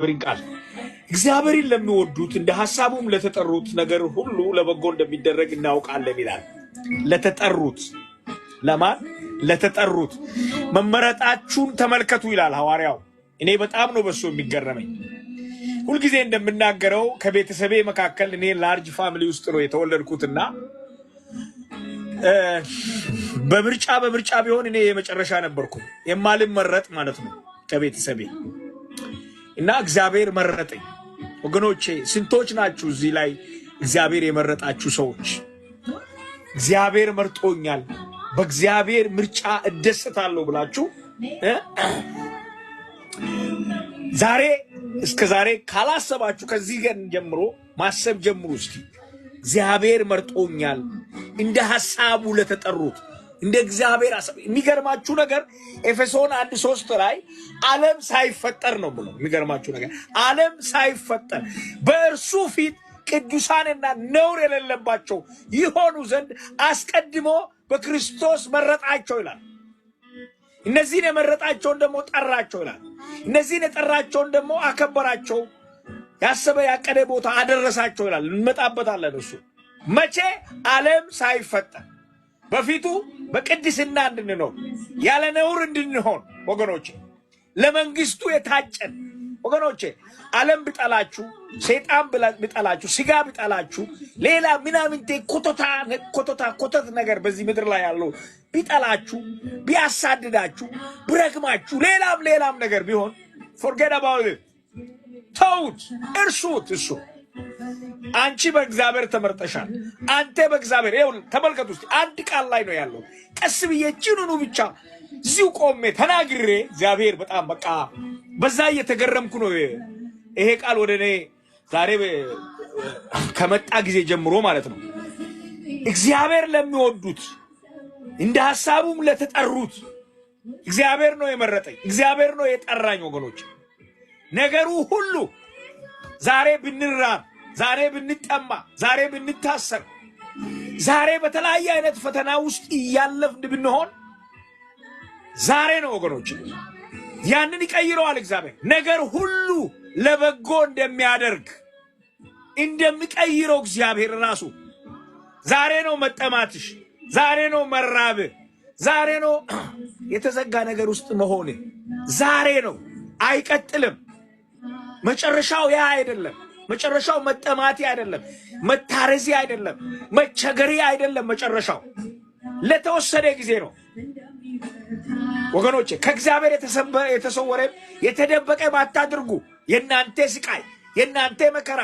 ቃል እግዚአብሔርን ለሚወዱት እንደ ሐሳቡም ለተጠሩት ነገር ሁሉ ለበጎ እንደሚደረግ እናውቃለን ይላል። ለተጠሩት ለማን? ለተጠሩት መመረጣችሁን ተመልከቱ ይላል ሐዋርያው። እኔ በጣም ነው በሱ የሚገረመኝ። ሁልጊዜ እንደምናገረው ከቤተሰቤ መካከል እኔ ላርጅ ፋሚሊ ውስጥ ነው የተወለድኩትና በምርጫ ቢሆን እኔ የመጨረሻ ነበርኩ፣ የማልመረጥ ማለት ነው ከቤተሰቤ እና እግዚአብሔር መረጠኝ። ወገኖቼ ስንቶች ናችሁ እዚህ ላይ እግዚአብሔር የመረጣችሁ ሰዎች? እግዚአብሔር መርጦኛል፣ በእግዚአብሔር ምርጫ እደሰታለሁ ብላችሁ ዛሬ እስከ ዛሬ ካላሰባችሁ ከዚህ ቀን ጀምሮ ማሰብ ጀምሩ እስኪ። እግዚአብሔር መርጦኛል እንደ ሐሳቡ ለተጠሩት እንደ እግዚአብሔር ሐሳብ። የሚገርማችሁ ነገር ኤፌሶን 1:3 ላይ ዓለም ሳይፈጠር ነው ብሎ የሚገርማችሁ ነገር ዓለም ሳይፈጠር በእርሱ ፊት ቅዱሳንና ነውር የሌለባቸው ይሆኑ ዘንድ አስቀድሞ በክርስቶስ መረጣቸው ይላል። እነዚህን የመረጣቸውን ደግሞ ጠራቸው ይላል። እነዚህን የጠራቸውን ደግሞ አከበራቸው፣ ያሰበ ያቀደ ቦታ አደረሳቸው ይላል። እንመጣበታለን። እሱ መቼ? ዓለም ሳይፈጠር በፊቱ በቅድስና እንድንኖር ያለ ነውር እንድንሆን ወገኖቼ፣ ለመንግስቱ የታጨን ወገኖቼ። ዓለም ቢጠላችሁ፣ ሰይጣን ቢጠላችሁ፣ ስጋ ቢጠላችሁ፣ ሌላ ምናምንቴ ኮተት ነገር በዚህ ምድር ላይ ያለው ቢጠላችሁ፣ ቢያሳድዳችሁ፣ ቢረግማችሁ፣ ሌላም ነገር ቢሆን forget about it፣ ተውት፣ እርሱት። እሱ አንቺ በእግዚአብሔር ተመርጠሻል። አንተ በእግዚአብሔር ይሁን። ተመልከቱ እስቲ አንድ ቃል ላይ ነው ያለው። ቀስ ብዬ ጭኑኑ ብቻ እዚሁ ቆሜ ተናግሬ እግዚአብሔር በጣም በቃ በዛ እየተገረምኩ ነው። ይሄ ቃል ወደ እኔ ዛሬ ከመጣ ጊዜ ጀምሮ ማለት ነው። እግዚአብሔር ለሚወዱት እንደ ሐሳቡም ለተጠሩት እግዚአብሔር ነው የመረጠኝ፣ እግዚአብሔር ነው የጠራኝ ወገኖች። ነገሩ ሁሉ ዛሬ ብንራብ፣ ዛሬ ብንጠማ፣ ዛሬ ብንታሰር፣ ዛሬ በተለያየ አይነት ፈተና ውስጥ እያለፍን ብንሆን ዛሬ ነው ወገኖች። ያንን ይቀይረዋል እግዚአብሔር። ነገር ሁሉ ለበጎ እንደሚያደርግ እንደሚቀይረው እግዚአብሔር ራሱ ዛሬ ነው መጠማትሽ፣ ዛሬ ነው መራብ፣ ዛሬ ነው የተዘጋ ነገር ውስጥ መሆን፣ ዛሬ ነው። አይቀጥልም። መጨረሻው ያ አይደለም። መጨረሻው መጠማቴ አይደለም፣ መታረዚ አይደለም፣ መቸገሪ አይደለም። መጨረሻው ለተወሰነ ጊዜ ነው ወገኖቼ። ከእግዚአብሔር የተሰወረ የተደበቀ ባታድርጉ። የእናንተ ስቃይ፣ የእናንተ መከራ